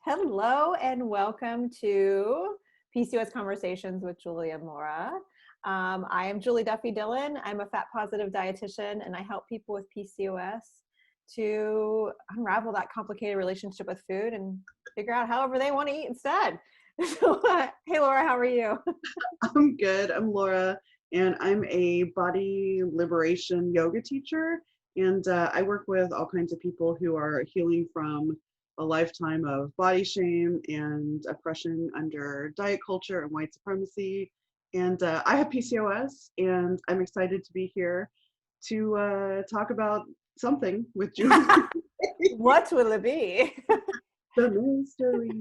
Hello and welcome to PCOS Conversations with Julie and Laura. I am Julie Duffy Dillon. I'm a fat positive dietitian and I help people with PCOS to unravel that complicated relationship with food and figure out however they want to eat instead. So, hey Laura, how are you? I'm good. I'm Laura, and I'm a body liberation yoga teacher. And I work with all kinds of people who are healing from a lifetime of body shame and oppression under diet culture and white supremacy. And I have PCOS, and I'm excited to be here to talk about something with Julie. What will it be? The mystery.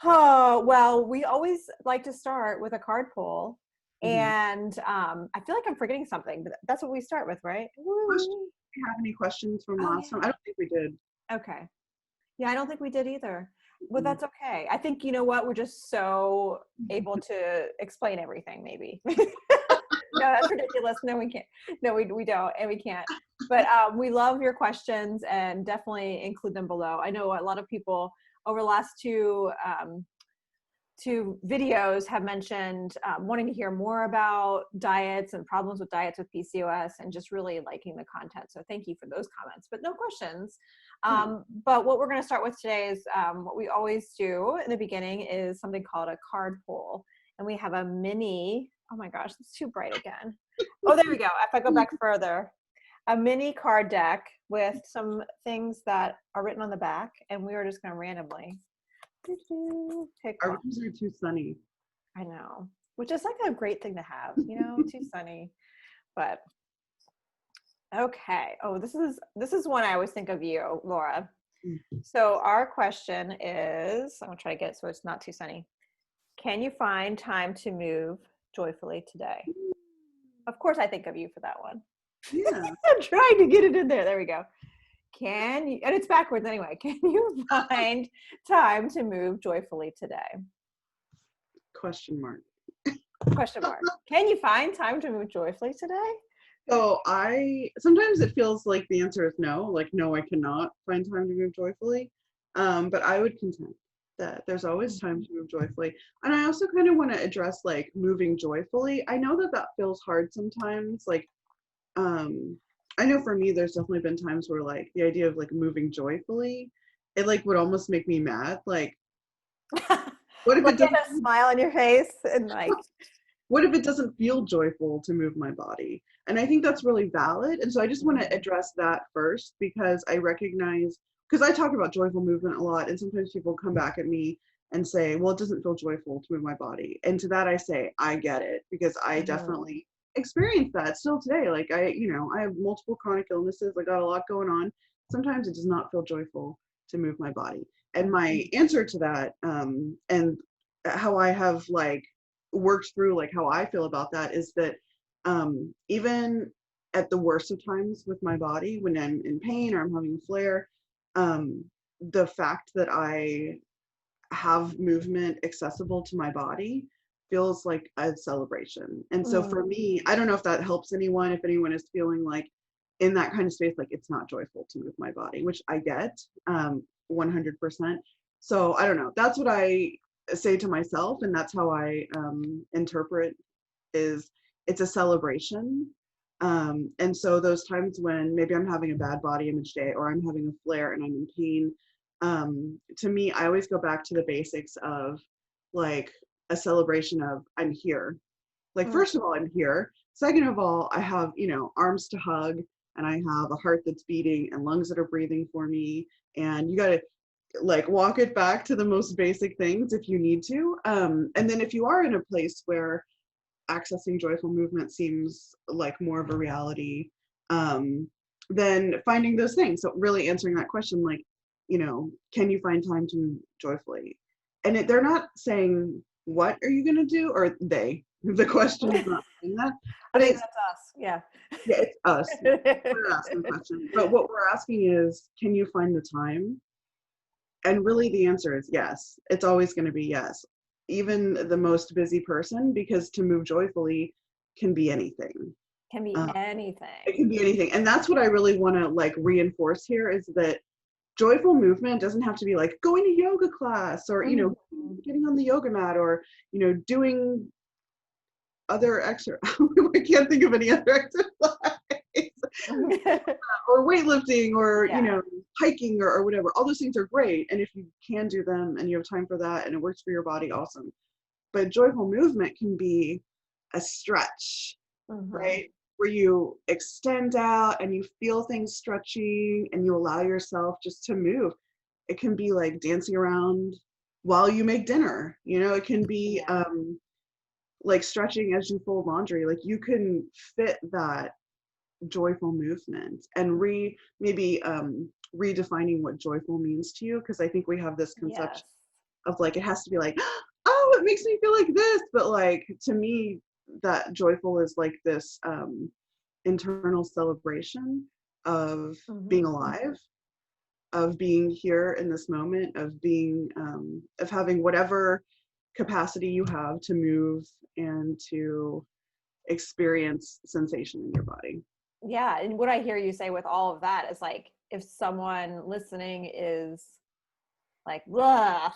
Oh, well, we always like to start with a card pull. Mhm. And I feel like I'm forgetting something, but that's what we start with, right? Do you have any questions from last time? I don't think we did. Okay. Yeah, I don't think we did either. Well, Mhm. that's okay. I think, you know what? We're just so able to explain everything, maybe. No, that's ridiculous. No, we can't. No, we don't, and we can't. But we love your questions and definitely include them below. I know a lot of people over the last two videos have mentioned wanting to hear more about diets and problems with diets with PCOS and just really liking the content. So thank you for those comments, but no questions. But what we're going to start with today is what we always do in the beginning is something called a card pull. And we have a mini, oh my gosh, it's too bright again. Oh, there we go. If I go back further, a mini card deck with some things that are written on the back. And we are just going to randomly pick Our one. rooms are too sunny. I know, which is like a great thing to have, you know, too sunny. But okay. Oh, this is one I always think of you, Laura. So our question is, I'm gonna try to get it so it's not too sunny. Can you find time to move joyfully today? Of course I think of you for that one. Yeah. I'm trying to get it in there. There we go. Can you, and it's backwards anyway, can you find time to move joyfully today? Question mark. Question mark. Can you find time to move joyfully today? So sometimes it feels like the answer is no, like no, I cannot find time to move joyfully. But I would contend that there's always time to move joyfully. And I also kind of want to address like moving joyfully. I know that feels hard sometimes. Like, I know for me, there's definitely been times where like the idea of like moving joyfully, it like would almost make me mad. Like, what if Like it get doesn't? a smile on your face and like, What if it doesn't feel joyful to move my body? And I think that's really valid. And so I just want to address that first because I recognize, because I talk about joyful movement a lot, and sometimes people come back at me and say, well, it doesn't feel joyful to move my body. And to that I say, I get it, because I definitely experience that still today. Like I have multiple chronic illnesses. I got a lot going on. Sometimes it does not feel joyful to move my body. And my answer to that, and how I have like worked through like how I feel about that is that even at the worst of times with my body, when I'm in pain or I'm having a flare, the fact that I have movement accessible to my body feels like a celebration. And so for me, I don't know if that helps anyone, if anyone is feeling like in that kind of space, like it's not joyful to move my body, which I get 100%. So I don't know. That's what I say to myself, and that's how I interpret is it's a celebration. And so those times when maybe I'm having a bad body image day or I'm having a flare and I'm in pain, to me, I always go back to the basics of like a celebration of I'm here. Like, first of all, I'm here. Second of all, I have, arms to hug, and I have a heart that's beating and lungs that are breathing for me. And you got to like walk it back to the most basic things if you need to. And then if you are in a place where accessing joyful movement seems like more of a reality, then finding those things. So really answering that question, like, can you find time to move joyfully? And they're not saying, what are you going to do? Or the question is not saying that. But I think that's us. Yeah. Yeah, it's us. We're asking questions. But what we're asking is, can you find the time? And really the answer is yes. It's always going to be yes. Even the most busy person, because to move joyfully can be anything. Can be anything. It can be anything. And that's what I really want to like reinforce here is that joyful movement doesn't have to be like going to yoga class or, you know, getting on the yoga mat or, you know, doing other I can't think of any other exercise or weightlifting or, you know, hiking or whatever. All those things are great. And if you can do them and you have time for that and it works for your body, awesome. But joyful movement can be a stretch, right? Where you extend out and you feel things stretching and you allow yourself just to move. It can be like dancing around while you make dinner. You know, it can be like stretching as you fold laundry. Like you can fit that joyful movement and maybe redefining what joyful means to you, because I think we have this conception of like it has to be like, oh, it makes me feel like this, but like to me that joyful is like this internal celebration of being alive, of being here in this moment, of being of having whatever capacity you have to move and to experience sensation in your body. Yeah. And what I hear you say with all of that is like, if someone listening is like, ugh,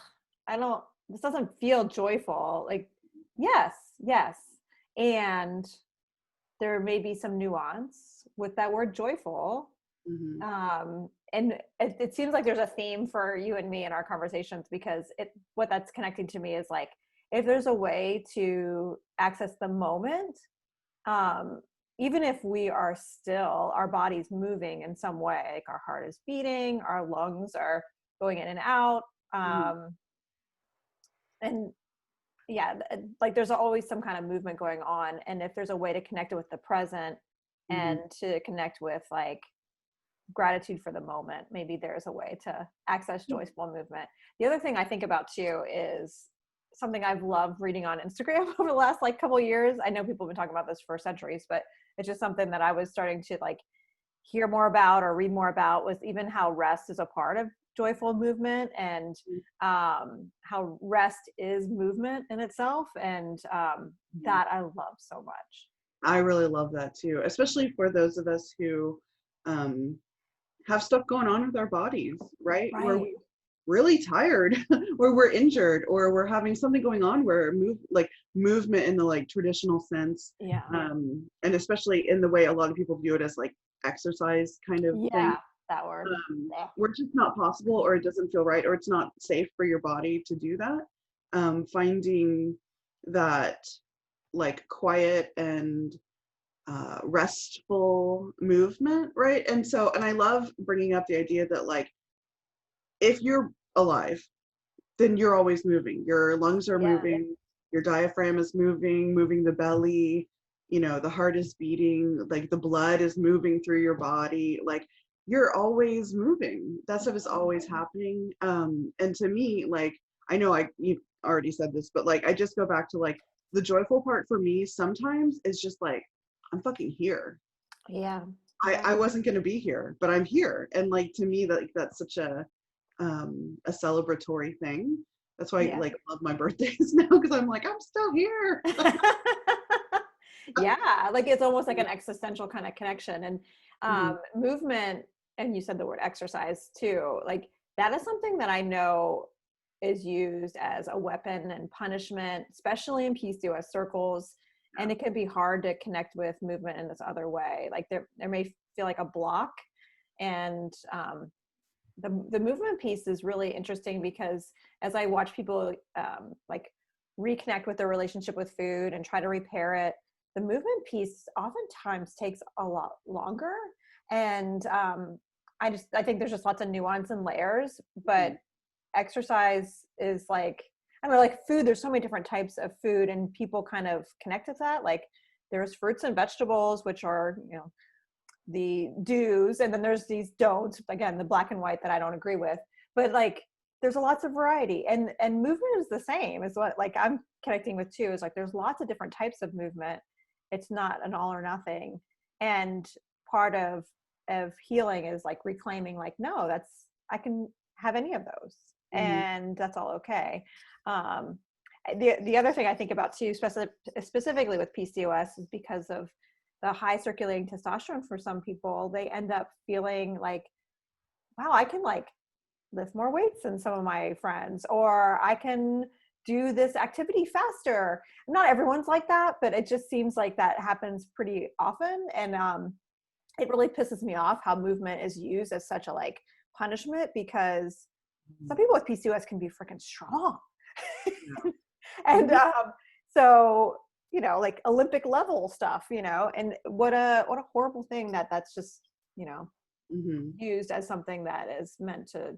this doesn't feel joyful. Like, yes. And there may be some nuance with that word joyful. And it seems like there's a theme for you and me in our conversations, because what that's connecting to me is like, if there's a way to access the moment, even if we are still, our body's moving in some way, like our heart is beating, our lungs are going in and out. And yeah, like there's always some kind of movement going on. And if there's a way to connect it with the present and to connect with like gratitude for the moment, maybe there's a way to access joyful movement. The other thing I think about too is something I've loved reading on Instagram over the last like couple of years. I know people have been talking about this for centuries, but it's just something that I was starting to like hear more about or read more about, was even how rest is a part of joyful movement, and how rest is movement in itself. And that I love so much. I really love that too, especially for those of us who have stuff going on with our bodies, right? Where we're really tired, or we're injured, or we're having something going on where movement in the like traditional sense, and especially in the way a lot of people view it as like exercise kind of thing. That word. Where it's just not possible, or it doesn't feel right, or it's not safe for your body to do that. Finding that like quiet and restful movement, right? And I love bringing up the idea that like if you're alive, then you're always moving. Your lungs are moving, your diaphragm is moving the belly, you know, the heart is beating, like the blood is moving through your body, like you're always moving. That stuff is always happening. And to me, like, I know you already said this, but like I just go back to like the joyful part for me sometimes is just like, I'm fucking here. I wasn't gonna be here, but I'm here. And like to me, that's such a celebratory thing. That's why I like love my birthdays now, because I'm like, I'm still here. Like it's almost like an existential kind of connection. And movement, and you said the word exercise too, like that is something that I know is used as a weapon and punishment, especially in PCOS circles. And it can be hard to connect with movement in this other way. Like there may feel like a block. And the movement piece is really interesting, because as I watch people like reconnect with their relationship with food and try to repair it, the movement piece oftentimes takes a lot longer. And I think there's just lots of nuance and layers, but exercise is like, I don't know, like food, there's so many different types of food, and people kind of connect with that. Like there's fruits and vegetables, which are, you know, the do's, and then there's these don'ts, again, the black and white that I don't agree with, but like there's lots of variety, and movement is the same, is what like I'm connecting with too, is like there's lots of different types of movement. It's not an all or nothing. And part of healing is like reclaiming, like, no, I can have any of those, and that's all okay. The other thing I think about too, specifically with PCOS, is because of the high circulating testosterone for some people, they end up feeling like, wow, I can like lift more weights than some of my friends, or I can do this activity faster. Not everyone's like that, but it just seems like that happens pretty often. And it really pisses me off how movement is used as such a like punishment, because some people with PCOS can be freaking strong. And so, you know, like Olympic level stuff, you know, and what a horrible thing that's just, you know, used as something that is meant to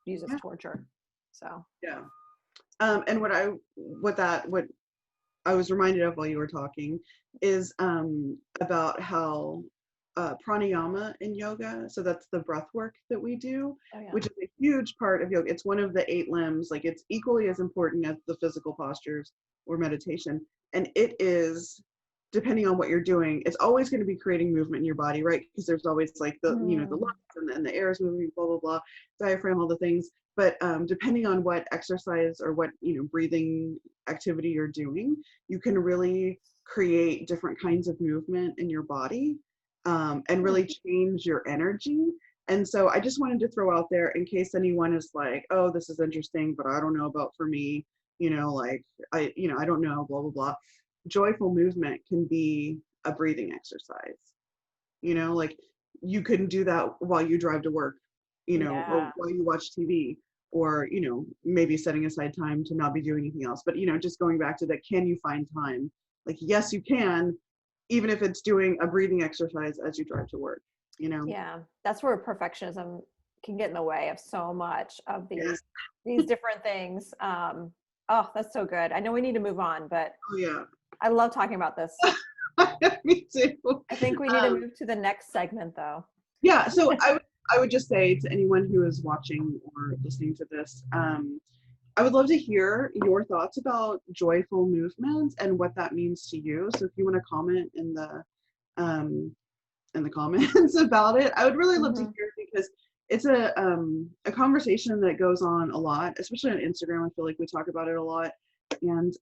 use as torture. So yeah. And what I was reminded of while you were talking is about how pranayama in yoga, so that's the breath work that we do, which is a huge part of yoga. It's one of the 8 limbs. Like, it's equally as important as the physical postures or meditation. And it is, depending on what you're doing, it's always going to be creating movement in your body, right? Because there's always like the, you know, the lungs and the air is moving, blah, blah, blah, diaphragm, all the things. But depending on what exercise or what, you know, breathing activity you're doing, you can really create different kinds of movement in your body. And really change your energy. And so I just wanted to throw out there, in case anyone is like, oh, this is interesting, but I don't know about for me, you know, like, I don't know, blah, blah, blah. Joyful movement can be a breathing exercise. You know, like, you can do that while you drive to work, you know, or while you watch TV, or, you know, maybe setting aside time to not be doing anything else. But, you know, just going back to that, can you find time? Like, yes, you can, even if it's doing a breathing exercise as you drive to work, you know? Yeah, that's where perfectionism can get in the way of so much of these different things. Oh, that's so good. I know we need to move on, but I love talking about this. Me too. I think we need to move to the next segment, though. Yeah, so I would just say to anyone who is watching or listening to this, I would love to hear your thoughts about joyful movements and what that means to you. So if you want to comment in the comments about it, I would really love to hear, because it's a conversation that goes on a lot, especially on Instagram. I feel like we talk about it a lot. And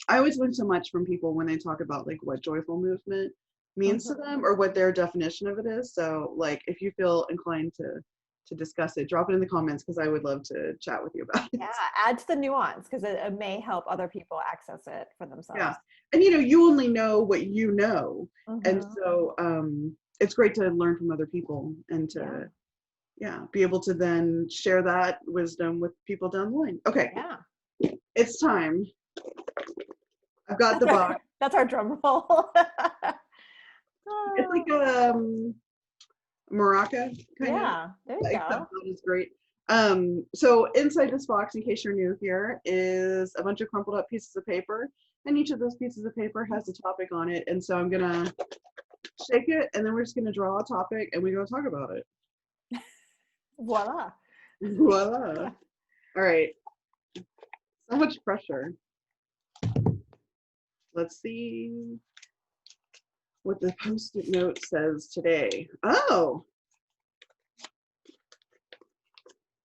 I always learn so much from people when they talk about like what joyful movement means to them, or what their definition of it is. So like, if you feel inclined to discuss it, drop it in the comments, because I would love to chat with you about it. Yeah, add to the nuance, because it may help other people access it for themselves. Yeah, and you know, you only know what you know, and so it's great to learn from other people, and to be able to then share that wisdom with people down the line. Okay, it's time. I've got the box. That's our drum roll. It's like a maraca kind of. There you go. That is great. So inside this box, in case you're new here, is a bunch of crumpled up pieces of paper, and each of those pieces of paper has a topic on it. And so I'm gonna shake it, and then we're just gonna draw a topic, and we're gonna talk about it. Voila. Voila. All right. So much pressure. Let's see what the Post-it note says today. Oh,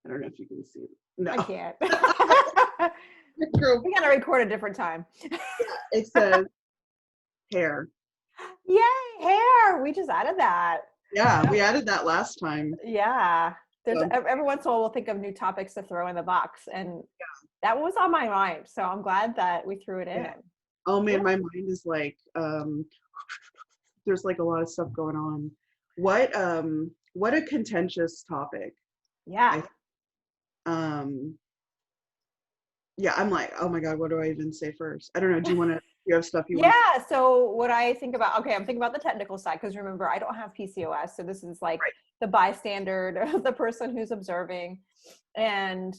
I don't know if you can see it. No, I can't. We gotta record a different time. It says hair. Yay, hair! We just added that. Yeah, we added that last time. Yeah. There's every once in a while we'll think of new topics to throw in the box, and that was on my mind. So I'm glad that we threw it in. Oh man, my mind is like, there's like a lot of stuff going on. What a contentious topic. Yeah. I'm like, oh my God, what do I even say first? I don't know. Do you have stuff you want? Yeah. So what I think about, I'm thinking about the technical side, because remember, I don't have PCOS. So this is like the bystander, the person who's observing. And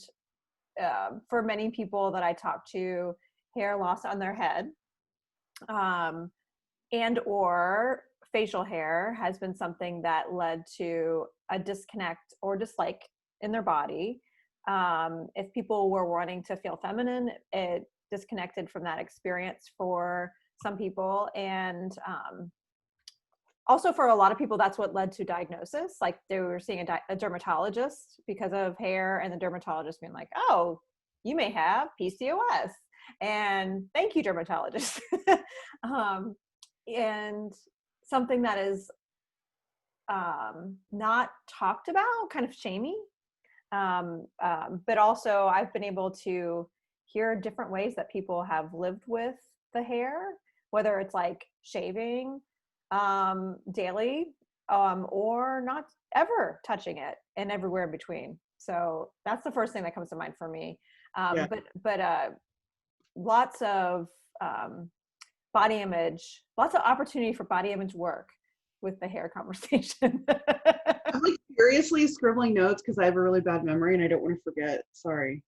for many people that I talk to, hair loss on their head and or facial hair has been something that led to a disconnect or dislike in their body. If people were wanting to feel feminine, it disconnected from that experience for some people. And also for a lot of people, that's what led to diagnosis. Like they were seeing a dermatologist because of hair, and the dermatologist being like, oh, you may have PCOS. And thank you, dermatologist. And something that is not talked about, kind of shamey. But also I've been able to hear different ways that people have lived with the hair, whether it's like shaving daily, or not ever touching it, and everywhere in between. So that's the first thing that comes to mind for me. Yeah. But lots of body image, lots of opportunity for body image work with the hair conversation. I'm like seriously scribbling notes because I have a really bad memory and I don't want to forget. Sorry.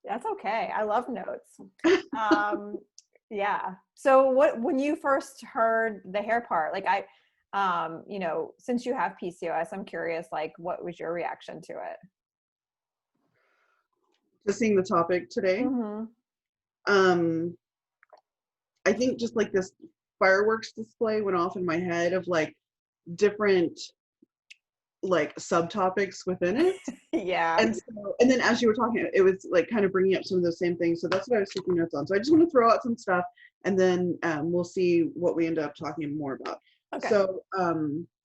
That's okay. I love notes. Yeah. So when you first heard the hair part, like since you have PCOS, I'm curious, like, what was your reaction to it? Just seeing the topic today. Mm-hmm. I think just like this fireworks display went off in my head of like different like subtopics within it. Yeah. And then as you were talking, it was like kind of bringing up some of those same things. So that's what I was taking notes on. So I just want to throw out some stuff, and then we'll see what we end up talking more about. Okay. So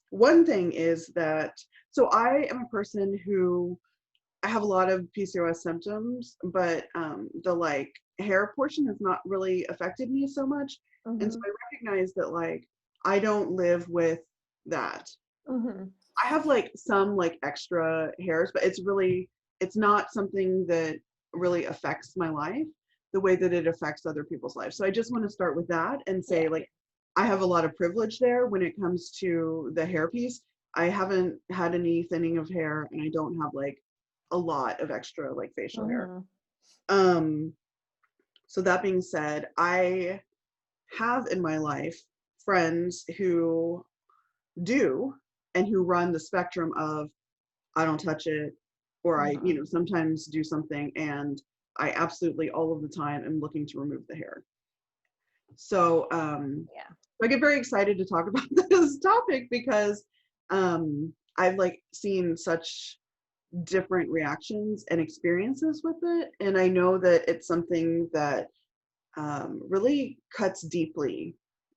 one thing is that, so I am a person who, I have a lot of PCOS symptoms, but the like hair portion has not really affected me so much. Mm-hmm. And so I recognize that like I don't live with that. Mm-hmm. I have like some like extra hairs, but it's not something that really affects my life the way that it affects other people's lives. So I just want to start with that and say like I have a lot of privilege there when it comes to the hair piece. I haven't had any thinning of hair, and I don't have like a lot of extra like facial hair. So that being said, I have in my life friends who do, and who run the spectrum of I don't touch it, or I sometimes do something, and I absolutely all of the time am looking to remove the hair. So I get very excited to talk about this topic because I've like seen such different reactions and experiences with it, and I know that it's something that really cuts deeply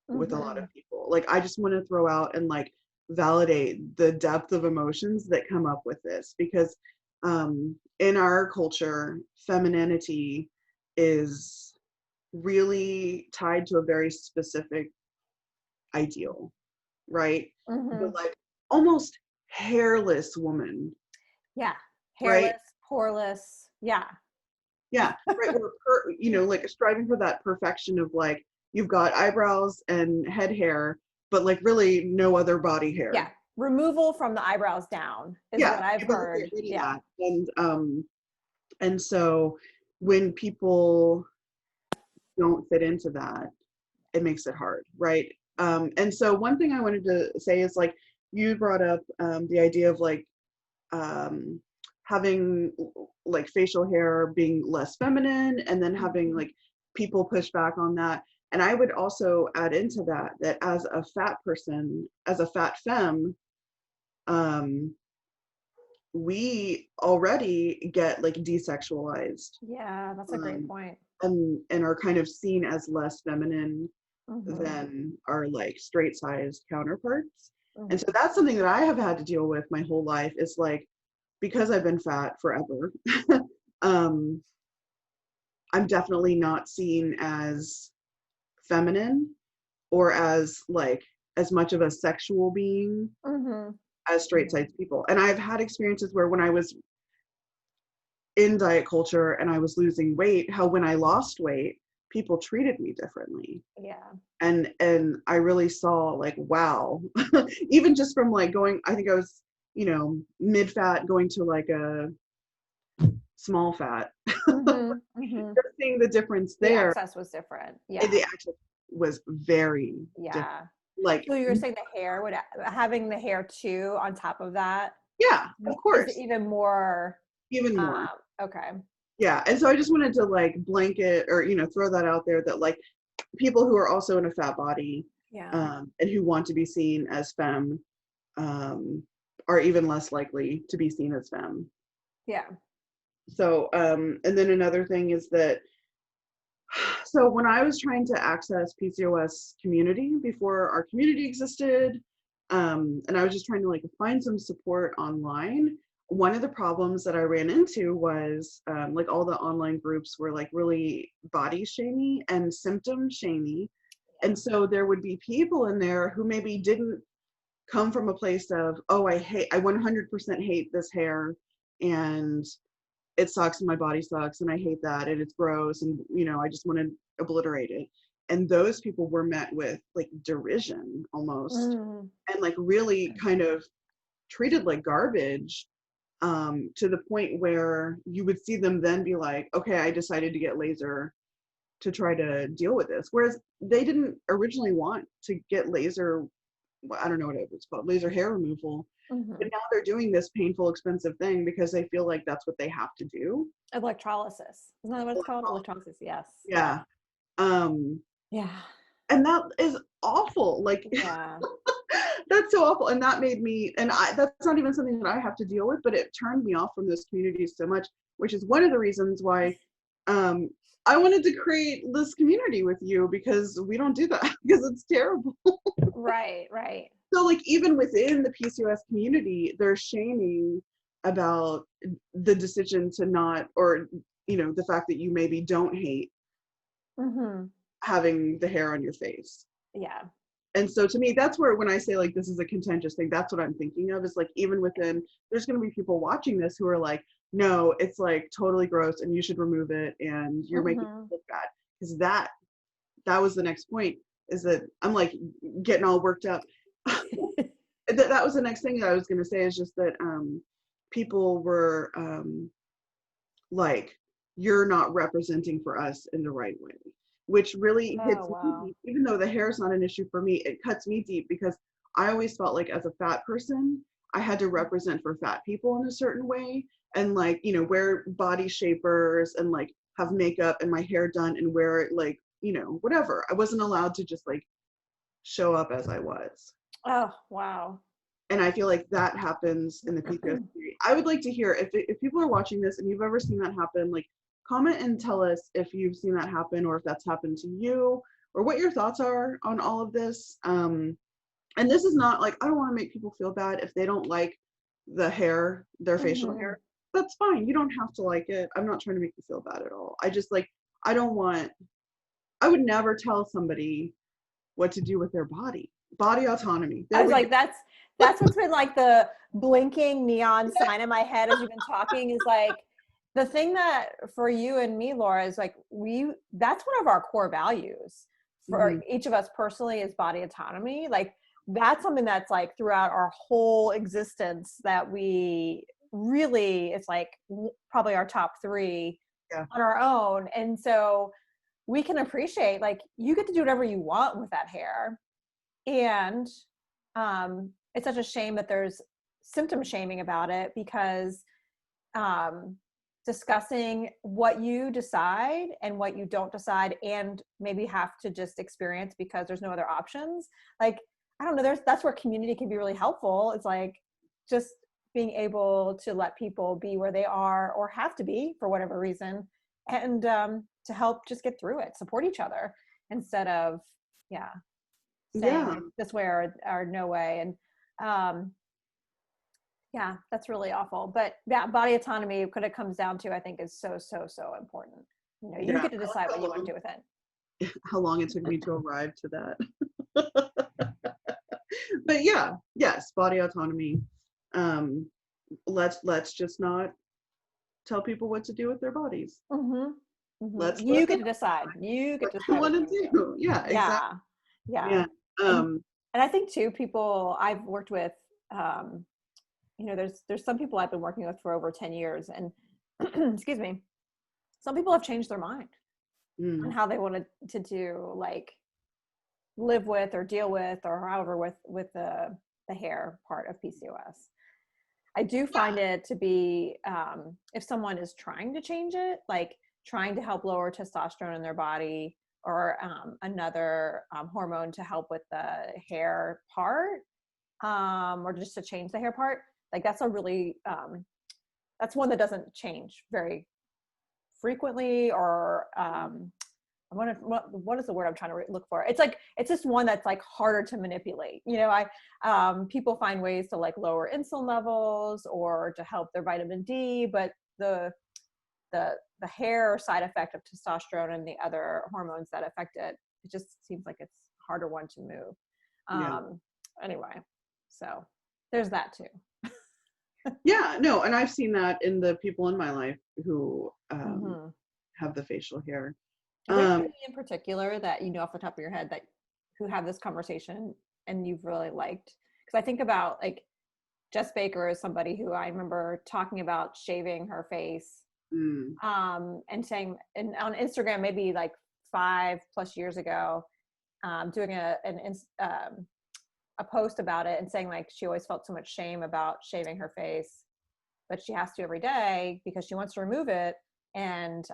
with a lot of people. Like I just want to throw out and like validate the depth of emotions that come up with this, because in our culture, femininity is really tied to a very specific ideal, right? The like almost hairless woman. Yeah. Hairless, Right? poreless. Yeah. Yeah, right. Like striving for that perfection of like you've got eyebrows and head hair, but like really no other body hair. Yeah. Removal from the eyebrows down is what I've heard. Yeah. And so when people don't fit into that, it makes it hard, right? And so one thing I wanted to say is like you brought up the idea of like having like facial hair being less feminine, and then having like people push back on that. And I would also add into that as a fat person, as a fat femme, we already get like desexualized. Yeah, that's a great point. And are kind of seen as less feminine than our like straight sized counterparts. And so that's something that I have had to deal with my whole life, is like, because I've been fat forever, I'm definitely not seen as feminine or as like as much of a sexual being as straight sized people. And I've had experiences where when I was in diet culture and I was losing weight, how when I lost weight, people treated me differently. Yeah. And I really saw like, wow, even just from like going, I think I was, mid fat going to like a small fat, just seeing the difference there. The access was different. Yeah. The access was very different. Like, so you're saying the hair having the hair too on top of that? Yeah, of course. Even more. Okay. Yeah. And so I just wanted to like blanket or, throw that out there, that like people who are also in a fat body and who want to be seen as femme are even less likely to be seen as femme. Yeah. So, and then another thing is that, so when I was trying to access PCOS community before our community existed, and I was just trying to like find some support online, one of the problems that I ran into was like all the online groups were like really body shamey and symptom shamey. And so there would be people in there who maybe didn't come from a place of, oh, I 100% hate this hair and it sucks and my body sucks and I hate that and it's gross and, you know, I just want to obliterate it. And those people were met with like derision almost, and like really kind of treated like garbage, to the point where you would see them then be like, okay, I decided to get laser to try to deal with this. Whereas they didn't originally want to get laser, I don't know what it's called, laser hair removal. But now they're doing this painful, expensive thing because they feel like that's what they have to do. Electrolysis. Isn't that what it's called? Electrolysis, yes. Yeah. Yeah. And that is awful. Like, yeah. That's so awful. And that made me, and that's not even something that I have to deal with, but it turned me off from those communities so much, which is one of the reasons why I wanted to create this community with you, because we don't do that because it's terrible. Right. So like even within the PCOS community, there's shaming about the decision to not, or, you know, the fact that you maybe don't hate having the hair on your face. Yeah. And so to me, that's where, when I say like this is a contentious thing, that's what I'm thinking of, is like even within, there's going to be people watching this who are like, no, it's like totally gross and you should remove it and you're making it look bad. Because that was the next point, is that I'm like getting all worked up. That was the next thing that I was going to say, is just that people were like, you're not representing for us in the right way, which really hits me deep. Even though the hair is not an issue for me, it cuts me deep, because I always felt like as a fat person, I had to represent for fat people in a certain way, and like, you know, wear body shapers and like have makeup and my hair done and wear it like, you know, whatever. I wasn't allowed to just like show up as I was. Oh, wow. And I feel like that happens in the PCOS community. I would like to hear if people are watching this and you've ever seen that happen, like comment and tell us if you've seen that happen, or if that's happened to you, or what your thoughts are on all of this. And this is not like, I don't want to make people feel bad if they don't like the hair, their facial hair. That's fine. You don't have to like it. I'm not trying to make you feel bad at all. I just like, I would never tell somebody what to do with their body. Body autonomy. I was like, that's what's been like the blinking neon sign in my head as you've been talking, is like, the thing that for you and me, Laura, is like, that's one of our core values for each of us personally, is body autonomy. Like, that's something that's like throughout our whole existence that we really, it's like probably our top 3 on our own. And so we can appreciate, like, you get to do whatever you want with that hair. And it's such a shame that there's symptom shaming about it, because discussing what you decide and what you don't decide, and maybe have to just experience because there's no other options. Like, I don't know, that's where community can be really helpful. It's like just being able to let people be where they are, or have to be for whatever reason, and to help just get through it, support each other, instead of saying this way or no way. And that's really awful. But body autonomy, what it comes down to, I think, is so important. You know, you get to decide what you want to do with it. How long it took me to arrive to that. But yes, body autonomy. Let's just not tell people what to do with their bodies. You get to decide. You get to decide what to do. Yeah, exactly. Yeah. And I think too, people I've worked with, you know, there's some people I've been working with for over 10 years, and excuse me, some people have changed their mind on how they wanted to do, like, live with or deal with, or however, with the hair part of PCOS. I do find it to be, if someone is trying to change it, like trying to help lower testosterone in their body, or another hormone to help with the hair part, or just to change the hair part, like that's a really, that's one that doesn't change very frequently, or what is the word I'm trying to look for? It's like, it's just one that's like harder to manipulate. You know, people find ways to like lower insulin levels or to help their vitamin D, but the hair side effect of testosterone and the other hormones that affect it, it just seems like it's harder one to move. Yeah. Anyway, so there's that too. Yeah, no, and I've seen that in the people in my life who have the facial hair. Is there anybody in particular that you know off the top of your head that who have this conversation and you've really liked? Because I think about like Jess Baker is somebody who I remember talking about shaving her face, and saying, and on Instagram maybe like 5+ years ago, doing a post about it and saying like she always felt so much shame about shaving her face, but she has to every day because she wants to remove it. And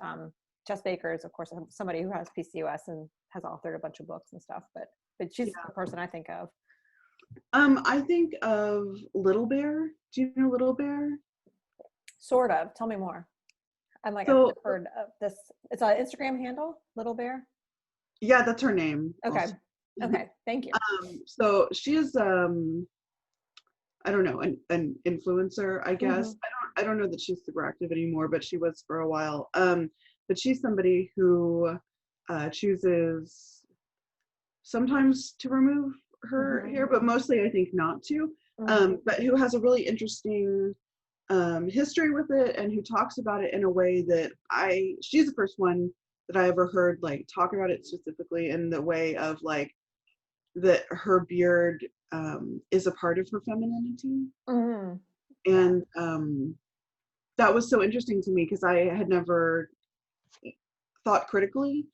Jess Baker is, of course, somebody who has PCOS and has authored a bunch of books and stuff, but she's the person I think of. I think of Little Bear. Do you know Little Bear? Sort of. Tell me more. I'm like, So, I've heard of this. It's an Instagram handle, Little Bear. Yeah, that's her name. Okay. Also. Okay. Thank you. So she is, I don't know, an influencer, I guess. I don't know that she's super active anymore, but she was for a while. But she's somebody who chooses sometimes to remove her hair, but mostly I think not to. But who has a really interesting history with it, and who talks about it in a way that she's the first one that I ever heard like talk about it specifically in the way of like that her beard is a part of her femininity. And that was so interesting to me because I had never thought critically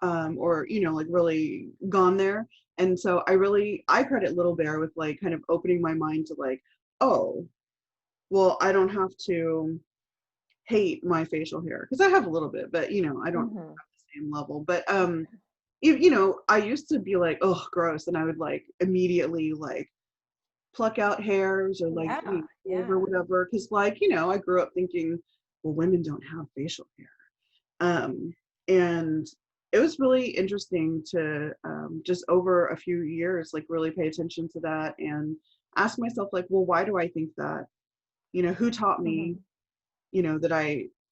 or, you know, like really gone there. And so I credit Little Bear with like kind of opening my mind to like, oh, well, I don't have to hate my facial hair because I have a little bit, but you know, I don't have the same level. But you know, I used to be like, oh, gross, and I would like immediately like pluck out hairs or like or whatever, because like, you know, I grew up thinking, well, women don't have facial hair, and it was really interesting to just over a few years like really pay attention to that and ask myself like, well, why do I think that? You know, who taught me, you know,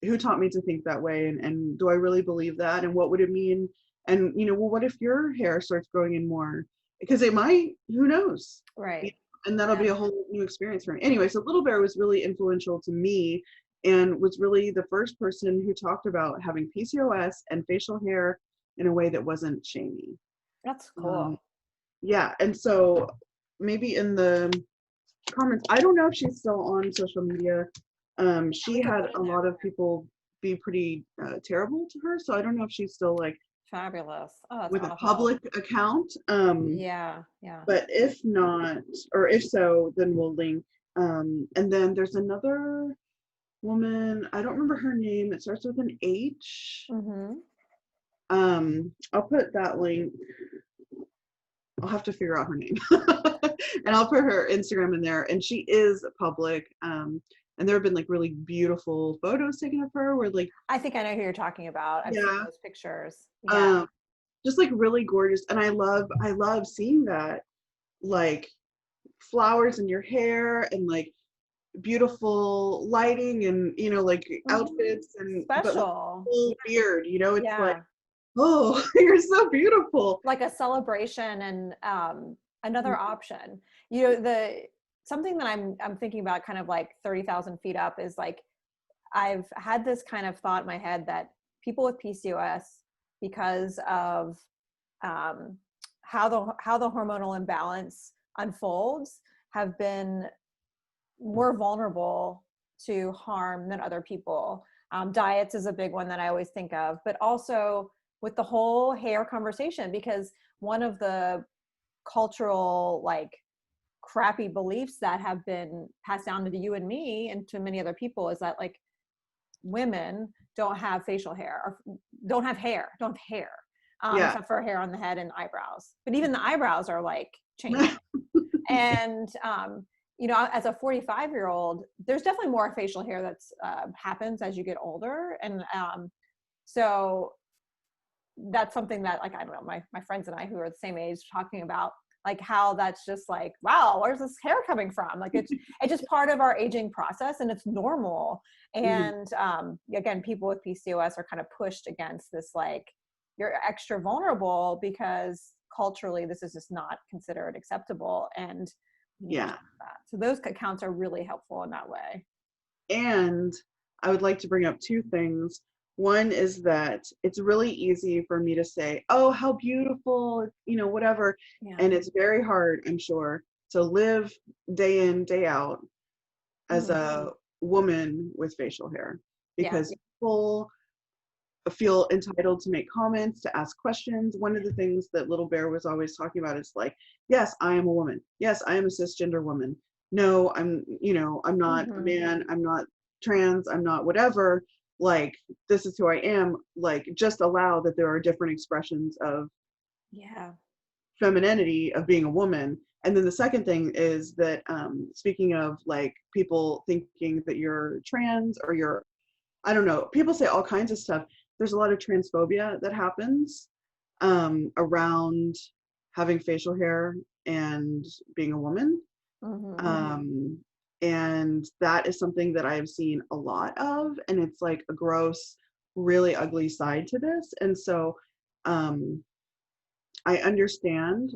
who taught me to think that way, and do I really believe that, and what would it mean? And you know, well, what if your hair starts growing in more? Because it might, who knows, right? You know, and that'll be a whole new experience for me. Anyway, so Little Bear was really influential to me and was really the first person who talked about having PCOS and facial hair in a way that wasn't shamey. That's cool. Yeah, and so maybe in the comments, I don't know if she's still on social media. She had a lot of people be pretty terrible to her, so I don't know if she's still like fabulous. Oh, that's with awful. a public account. Yeah. But if not, or if so, then we'll link. And then there's another woman, I don't remember her name. It starts with an H. I'll put that link. I'll have to figure out her name. And I'll put her Instagram in there. And she is public. And there have been like really beautiful photos taken of her where like, I think I know who you're talking about. I've seen those pictures. Just like really gorgeous. And I love seeing that, like flowers in your hair and like beautiful lighting and, you know, like outfits and special, but, like, full beard, you know, it's like, oh, you're so beautiful. Like a celebration and another option. You know, something that I'm thinking about kind of like 30,000 feet up is like, I've had this kind of thought in my head that people with PCOS, because of how the hormonal imbalance unfolds, have been more vulnerable to harm than other people. Diets is a big one that I always think of, but also with the whole hair conversation, because one of the cultural like crappy beliefs that have been passed down to you and me and to many other people is that like women don't have facial hair or don't have hair, except for hair on the head and eyebrows. But even the eyebrows are like changing. And you know, as a 45-year-old, there's definitely more facial hair that's happens as you get older. And so that's something that, like, I don't know, my friends and I who are the same age talking about, like, how that's just like, wow, where's this hair coming from? Like, it's just part of our aging process, and it's normal. Mhm. And again, people with PCOS are kind of pushed against this, like, you're extra vulnerable because culturally this is just not considered acceptable, and you need to Yeah. change that. So those accounts are really helpful in that way. And I would like to bring up two things. One is that it's really easy for me to say, oh, how beautiful, whatever. Yeah. And it's very hard, I'm sure, to live day in, day out as Mhm. a woman with facial hair, Yeah. because people feel entitled to make comments, to ask questions. One of the things that Little Bear was always talking about is like, yes, I am a woman. Yes, I am a cisgender woman. No, I'm not a Mhm. man. I'm not trans. I'm not whatever. Like, this is who I am. Like, just allow that there are different expressions of Yeah. femininity, of being a woman. And then the second thing is that, speaking of like people thinking that you're trans or you're, I don't know, people say all kinds of stuff. There's a lot of transphobia that happens around having facial hair and being a woman. Mhm. Um, and that is something that I've seen a lot of, and it's like a gross, really ugly side to this. And so um, I understand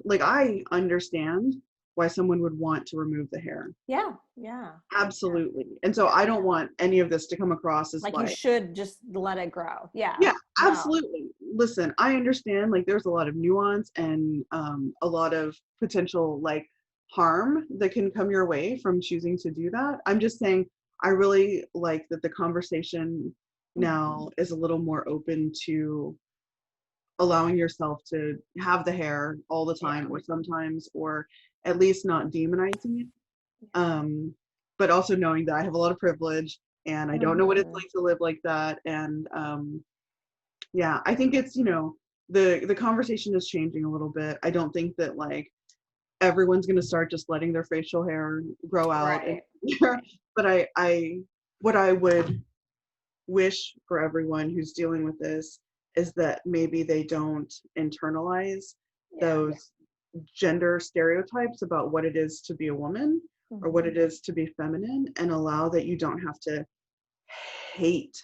why someone would want to remove the hair. Yeah. Yeah. Yeah. Absolutely. And so I don't want any of this to come across as Like, you like, should just let it grow. Yeah. yeah, No. absolutely. Listen, I understand like there's a lot of nuance and a lot of potential like harm that can come your way from choosing to do that. I'm just saying I really like that the conversation Mhm. now is a little more open to allowing yourself to have the hair all the Yeah. time or sometimes, or at least not demonizing it. Um, but also knowing that I have a lot of privilege and I don't know what it's Mhm. like to live like that. And yeah, I think it's, the conversation is changing a little bit. I don't think that like everyone's going to start just letting their facial hair grow out and Right. Right. but I what I would wish for everyone who's dealing with this is that maybe they don't internalize Yeah. those gender stereotypes about what it is to be a woman or what Mhm. it is to be feminine, and allow that you don't have to hate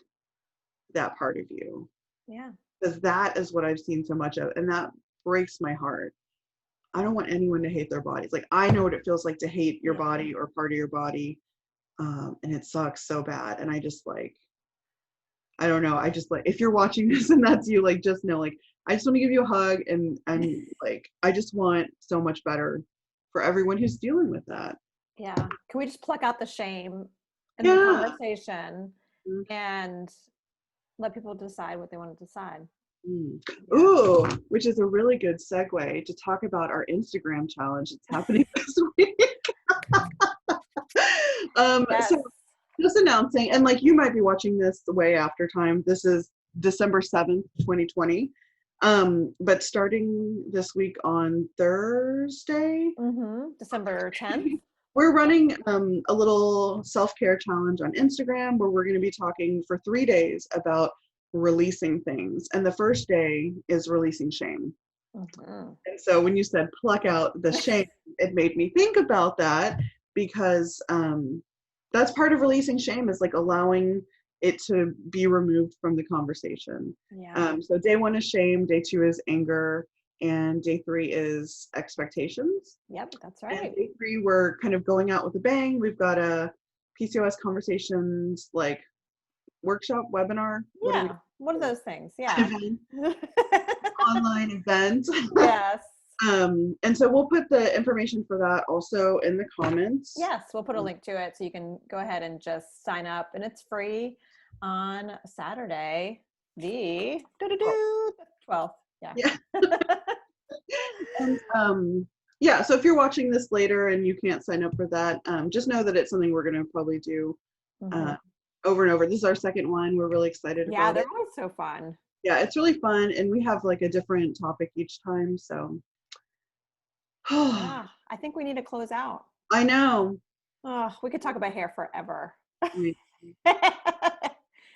that part of you, Yeah. because that is what I've seen so much of, and that breaks my heart. I don't want anyone to hate their bodies. Like, I know what it feels like to hate your Yeah. body or part of your body, and it sucks so bad. And I just like, I don't know. I just like, if you're watching this and that's you, like, just know, like, I just want to give you a hug, and like, I just want so much better for everyone who's dealing with that. Yeah. Can we just pluck out the shame in the Yeah. conversation and let people decide what they want to decide? Mm. Yeah. Ooh, which is a really good segue to talk about our Instagram challenge that's happening this week. Yes. So just announcing, and like, you might be watching this way after time. This is December 7th, 2020. But starting this week on Thursday, December 10th. we're running a little self-care challenge on Instagram where we're going to be talking for 3 days about releasing things. And the first day is releasing shame. Mhm. And so when you said pluck out the shame, it made me think about that, because that's part of releasing shame, is like allowing it to be removed from the conversation. Yeah. So day one is shame, day two is anger, and day three is expectations. Yep, that's And right. day three, we're kind of going out with a bang. We've got a PCOS conversations like workshop, webinar, what do we Yeah. One of those things. an Yeah. event, online event. Yes. And so we'll put the information for that also in the comments. Yes, we'll put a link to it so you can go ahead and just sign up, and it's free on Saturday, the 12th. Yeah. Yeah. And yeah, so if you're watching this later and you can't sign up for that, just know that it's something we're going to probably do Mhm. over and over. This is our second one. We're really excited Yeah, about they're it. always so fun. Yeah, it's really fun, and we have like a different topic each time. So Yeah, I think we need to close out. I know. Oh, we could talk about hair forever.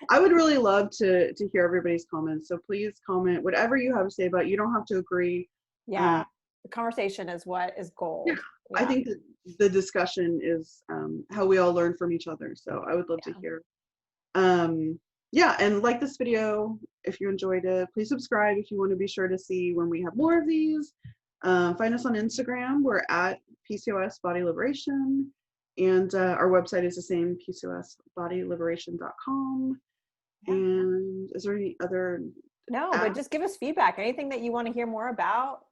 I would really love to hear everybody's comments. So please comment whatever you have to say about it. You don't have to agree. Yeah. The conversation is what is Yeah, gold. I Yeah. think that the discussion is how we all learn from each other. So I would love to Yeah. hear. Yeah, and like this video if you enjoyed it. Please subscribe if you want to be sure to see when we have more of these. Find us on Instagram. We're at PCOS Body Liberation. And our website is the same, PCOSBodyLiberation.com. Yeah. And is there any other? No, but just give us feedback. Anything that you want to hear more about.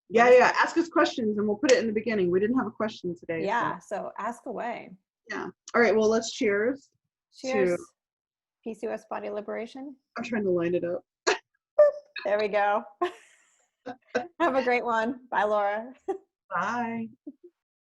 Yeah. Ask us questions and we'll put it in the beginning. We didn't have a question today. Yeah. So ask away. Yeah. All right. Well, let's cheers. Cheers. PCOS Body Liberation. I'm trying to line it up. There we go. Have a great one. Bye, Laura. Bye.